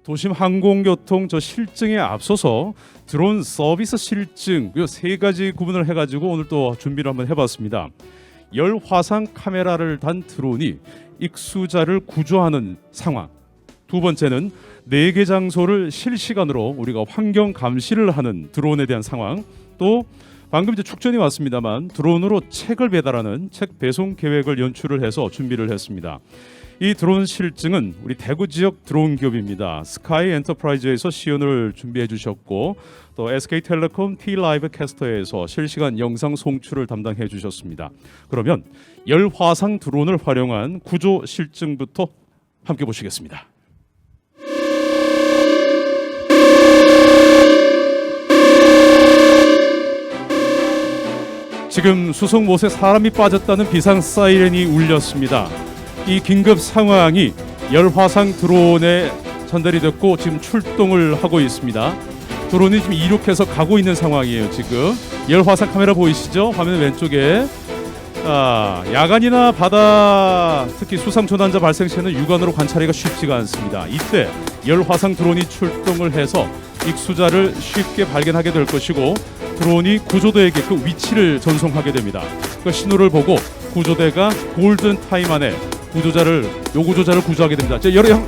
도심 항공교통 실증에 앞서서 드론 서비스 실증 이 세 가지 구분을 해가지고 오늘 또 준비를 한번 해봤습니다. 열화상 카메라를 단 드론이 익수자를 구조하는 상황. 두 번째는 4개 장소를 실시간으로 우리가 환경 감시를 하는 드론에 대한 상황. 또 방금 이제 축전이 왔습니다만 드론으로 책을 배달하는 책 배송 계획을 연출을 해서 준비를 했습니다. 이 드론 실증은 우리 대구 지역 드론 기업입니다. 스카이 엔터프라이즈에서 시연을 준비해 주셨고 또 SK텔레콤 T라이브 캐스터에서 실시간 영상 송출을 담당해 주셨습니다. 그러면 열화상 드론을 활용한 구조 실증부터 함께 보시겠습니다. 지금 수송못에 사람이 빠졌다는 비상 사이렌이 울렸습니다. 이 긴급 상황이 열화상 드론에 전달이 됐고 지금 출동을 하고 있습니다. 드론이 지금 이륙해서 가고 있는 상황이에요. 지금 열화상 카메라 보이시죠? 화면 왼쪽에 야간이나 바다 특히 수상조난자 발생 시에는 육안으로 관찰하기가 쉽지가 않습니다. 이때 열화상 드론이 출동을 해서 익수자를 쉽게 발견하게 될 것이고 드론이 구조대에게 그 위치를 전송하게 됩니다. 그 신호를 보고 구조대가 골든 타임 안에 요구조자를 구조하게 됩니다.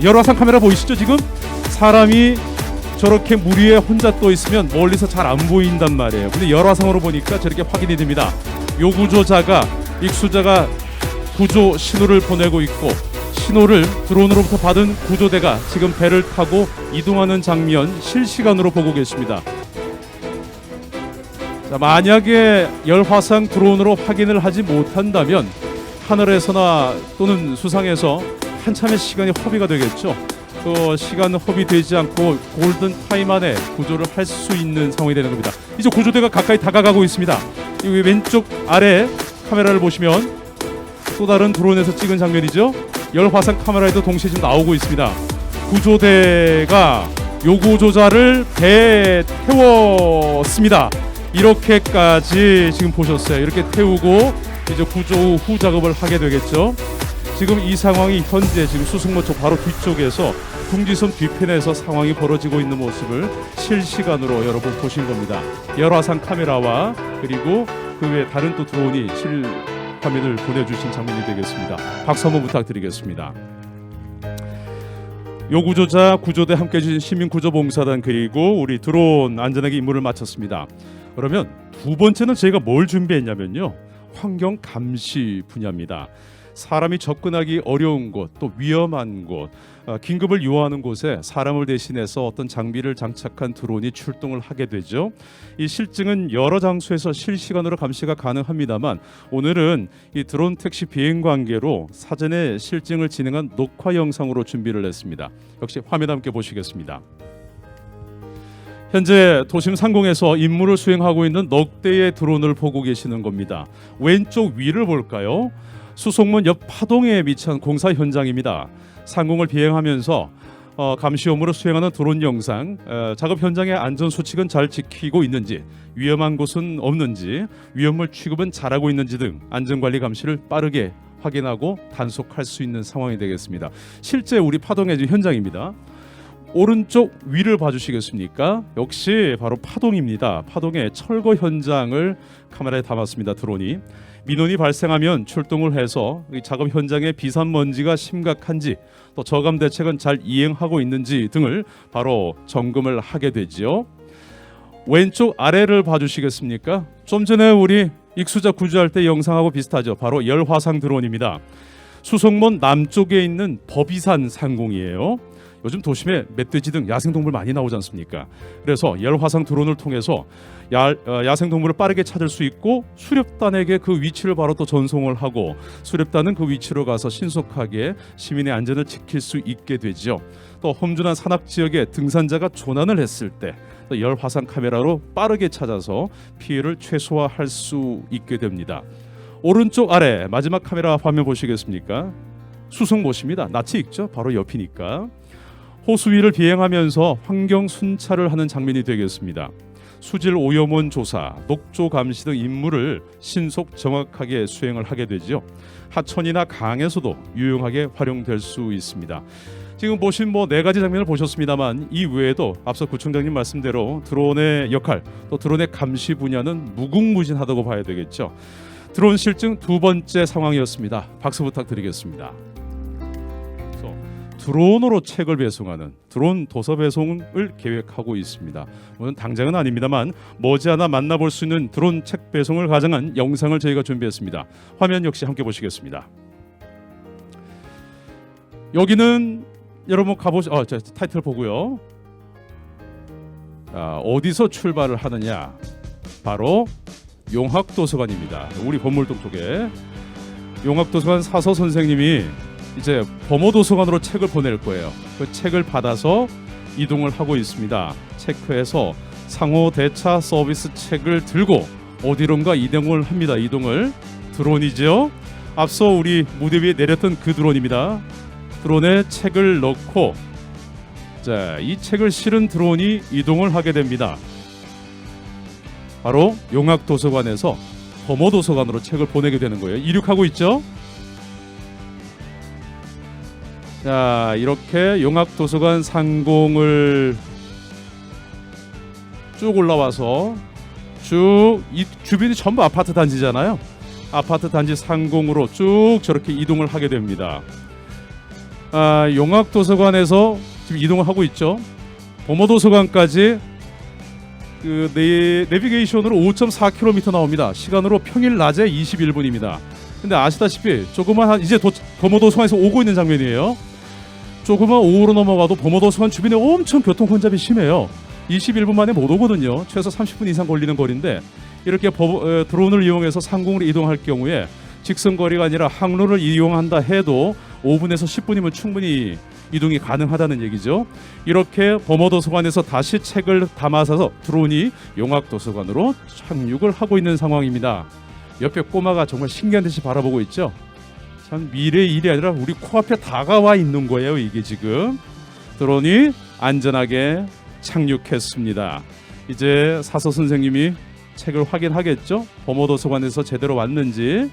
열화상 카메라 보이시죠? 지금 사람이 저렇게 물 위에 혼자 떠 있으면 멀리서 잘 안 보인단 말이에요. 근데 열화상으로 보니까 저렇게 확인이 됩니다. 요구조자가 익수자가 구조 신호를 보내고 있고 신호를 드론으로부터 받은 구조대가 지금 배를 타고 이동하는 장면 실시간으로 보고 계십니다. 자, 만약에 열화상 드론으로 확인을 하지 못한다면 하늘에서나 또는 수상에서 한참의 시간이 허비가 되겠죠. 그 시간 허비되지 않고 골든 타임 안에 구조를 할 수 있는 상황이 되는 겁니다. 이제 구조대가 가까이 다가가고 있습니다. 이 왼쪽 아래 카메라를 보시면 또 다른 드론에서 찍은 장면이죠. 열화상 카메라에도 동시에 지금 나오고 있습니다. 구조대가 요구조자를 배에 태웠습니다. 이렇게까지 지금 보셨어요. 이렇게 태우고 이제 구조 후 작업을 하게 되겠죠. 지금 이 상황이 현재 지금 수송모 쪽 바로 뒤쪽에서 풍지섬 뒤편에서 상황이 벌어지고 있는 모습을 실시간으로 여러분 보신 겁니다. 열화상 카메라와 그리고 그 외 다른 또 드론이 화면을 보내주신 장면이 되겠습니다. 박수 한번 부탁드리겠습니다. 요구조자 구조대 함께해 주신 시민구조봉사단 그리고 우리 드론 안전하게 임무를 마쳤습니다. 그러면 두 번째는 저희가 뭘 준비했냐면요. 환경 감시 분야입니다. 사람이 접근하기 어려운 곳, 또 위험한 곳, 긴급을 요하는 곳에 사람을 대신해서 어떤 장비를 장착한 드론이 출동을 하게 되죠. 이 실증은 여러 장소에서 실시간으로 감시가 가능합니다만 오늘은 이 드론 택시 비행 관계로 사전에 실증을 진행한 녹화 영상으로 준비를 했습니다. 역시 화면 함께 보시겠습니다. 현재 도심 상공에서 임무를 수행하고 있는 넉 대의 드론을 보고 계시는 겁니다. 왼쪽 위를 볼까요? 수송문 옆 파동에 위치한 공사 현장입니다. 상공을 비행하면서 감시 업무를 수행하는 드론 영상, 작업 현장의 안전 수칙은 잘 지키고 있는지, 위험한 곳은 없는지, 위험물 취급은 잘하고 있는지 등 안전관리 감시를 빠르게 확인하고 단속할 수 있는 상황이 되겠습니다. 실제 우리 파동의 현장입니다. 오른쪽 위를 봐주시겠습니까? 역시 바로 파동입니다. 파동의 철거 현장을 카메라에 담았습니다. 드론이 민원이 발생하면 출동을 해서 이 작업 현장의 비산먼지가 심각한지 또 저감 대책은 잘 이행하고 있는지 등을 바로 점검을 하게 되지요. 왼쪽 아래를 봐주시겠습니까? 좀 전에 우리 익수자 구조할 때 영상하고 비슷하죠. 바로 열화상 드론입니다. 수송문 남쪽에 있는 법이산 상공이에요. 요즘 도심에 멧돼지 등 야생동물 많이 나오지 않습니까? 그래서 열화상 드론을 통해서 야생동물을 빠르게 찾을 수 있고 수렵단에게 그 위치를 바로 또 전송을 하고 수렵단은 그 위치로 가서 신속하게 시민의 안전을 지킬 수 있게 되죠. 또 험준한 산악지역에 등산자가 조난을 했을 때 또 열화상 카메라로 빠르게 찾아서 피해를 최소화할 수 있게 됩니다. 오른쪽 아래 마지막 카메라 화면 보시겠습니까? 수송못입니다. 낯이 익죠? 바로 옆이니까. 호수 위를 비행하면서 환경 순찰을 하는 장면이 되겠습니다. 수질 오염원 조사, 녹조 감시 등 임무를 신속 정확하게 수행을 하게 되죠. 하천이나 강에서도 유용하게 활용될 수 있습니다. 지금 보신 네 가지 장면을 보셨습니다만 이 외에도 앞서 구청장님 말씀대로 드론의 역할 또 드론의 감시 분야는 무궁무진하다고 봐야 되겠죠. 드론 실증 두 번째 상황이었습니다. 박수 부탁드리겠습니다. 드론으로 책을 배송하는 드론 도서 배송을 계획하고 있습니다. 물론 당장은 아닙니다만 머지않아 만나볼 수 있는 드론 책 배송을 가정한 영상을 저희가 준비했습니다. 화면 역시 함께 보시겠습니다. 여기는 여러분 저 타이틀 보고요. 어디서 출발을 하느냐? 바로 용학도서관입니다. 우리 범물동 쪽에 용학도서관 사서 선생님이 이제 범어도서관으로 책을 보낼 거예요. 그 책을 받아서 이동을 하고 있습니다. 체크해서 상호 대차 서비스 책을 들고 어디론가 이동을 합니다. 이동을 드론이죠. 앞서 우리 무대 위에 내렸던 그 드론입니다. 드론에 책을 넣고 이 책을 실은 드론이 이동을 하게 됩니다. 바로 용학도서관에서 범어도서관으로 책을 보내게 되는 거예요. 이륙하고 있죠. 자, 이렇게 용학도서관 상공을 쭉 올라와서 쭉 이 주변이 전부 아파트 단지잖아요. 아파트 단지 상공으로 쭉 저렇게 이동을 하게 됩니다. 용학도서관에서 지금 이동을 하고 있죠. 범어도서관까지 그 내비게이션으로 5.4km 나옵니다. 시간으로 평일 낮에 21분입니다. 근데 아시다시피 조그만 이제 범어도서관에서 오고 있는 장면이에요. 조그만 오후로 넘어가도 범어도서관 주변에 엄청 교통 혼잡이 심해요. 21분 만에 못 오거든요. 최소 30분 이상 걸리는 거리인데 이렇게 드론을 이용해서 상공으로 이동할 경우에 직선거리가 아니라 항로를 이용한다 해도 5분에서 10분이면 충분히 이동이 가능하다는 얘기죠. 이렇게 범어도서관에서 다시 책을 담아서 드론이 용학도서관으로 착륙을 하고 있는 상황입니다. 옆에 꼬마가 정말 신기한 듯이 바라보고 있죠. 참 미래의 일이 아니라 우리 코앞에 다가와 있는 거예요. 이게 지금 드론이 안전하게 착륙했습니다. 이제 사서 선생님이 책을 확인하겠죠. 범어도서관에서 제대로 왔는지.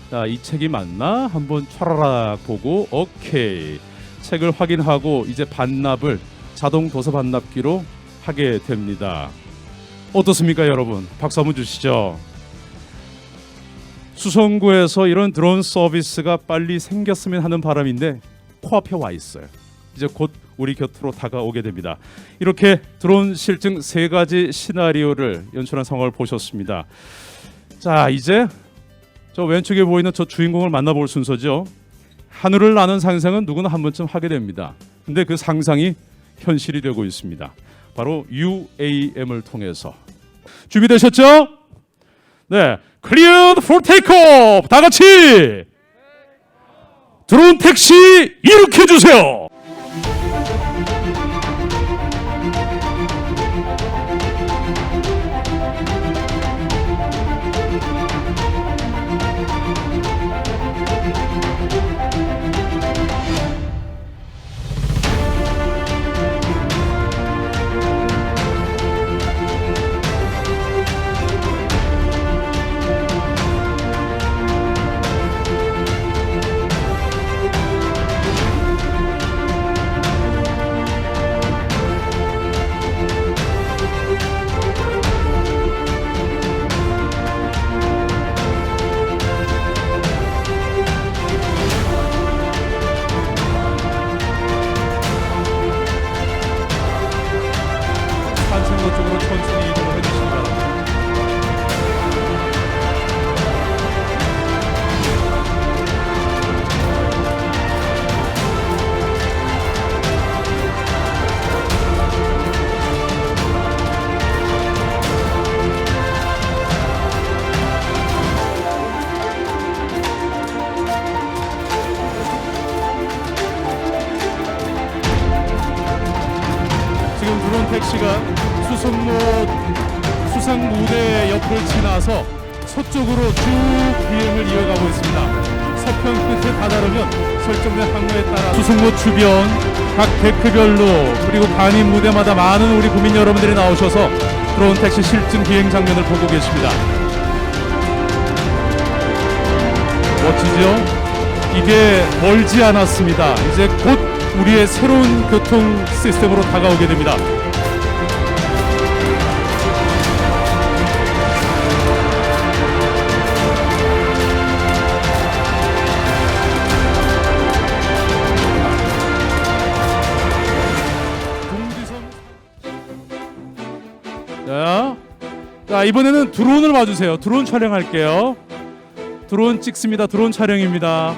자, 이 책이 맞나? 한번 촤라락 보고 오케이. 책을 확인하고 이제 반납을 자동 도서 반납기로 하게 됩니다. 어떻습니까, 여러분? 박수 한번 주시죠. 수성구에서 이런 드론 서비스가 빨리 생겼으면 하는 바람인데 코앞에 와 있어요. 이제 곧 우리 곁으로 다가오게 됩니다. 이렇게 드론 실증 3가지 시나리오를 연출한 상황을 보셨습니다. 자, 이제 저 왼쪽에 보이는 저 주인공을 만나볼 순서죠. 하늘을 나는 상상은 누구나 한 번쯤 하게 됩니다. 근데 그 상상이 현실이 되고 있습니다. 바로 UAM을 통해서. 준비되셨죠? 네, cleared for takeoff. 다 같이 드론 택시 이륙해 주세요. 산책로 쪽으로 천천히 이동을 해주시기 바랍니다. 지금 드론 택시가 수상 무대 옆을 지나서 서쪽으로 쭉 비행을 이어가고 있습니다. 서편 끝에 다다르면 설정된 항로에 따라 수송로 주변 각 데크별로 그리고 반입 무대마다 많은 우리 국민 여러분들이 나오셔서 드론 택시 실증 비행 장면을 보고 계십니다. 멋지죠? 이게 멀지 않았습니다. 이제 곧 우리의 새로운 교통 시스템으로 다가오게 됩니다. 자, 이번에는 드론을 봐주세요. 드론 촬영할게요. 드론 찍습니다. 드론 촬영입니다.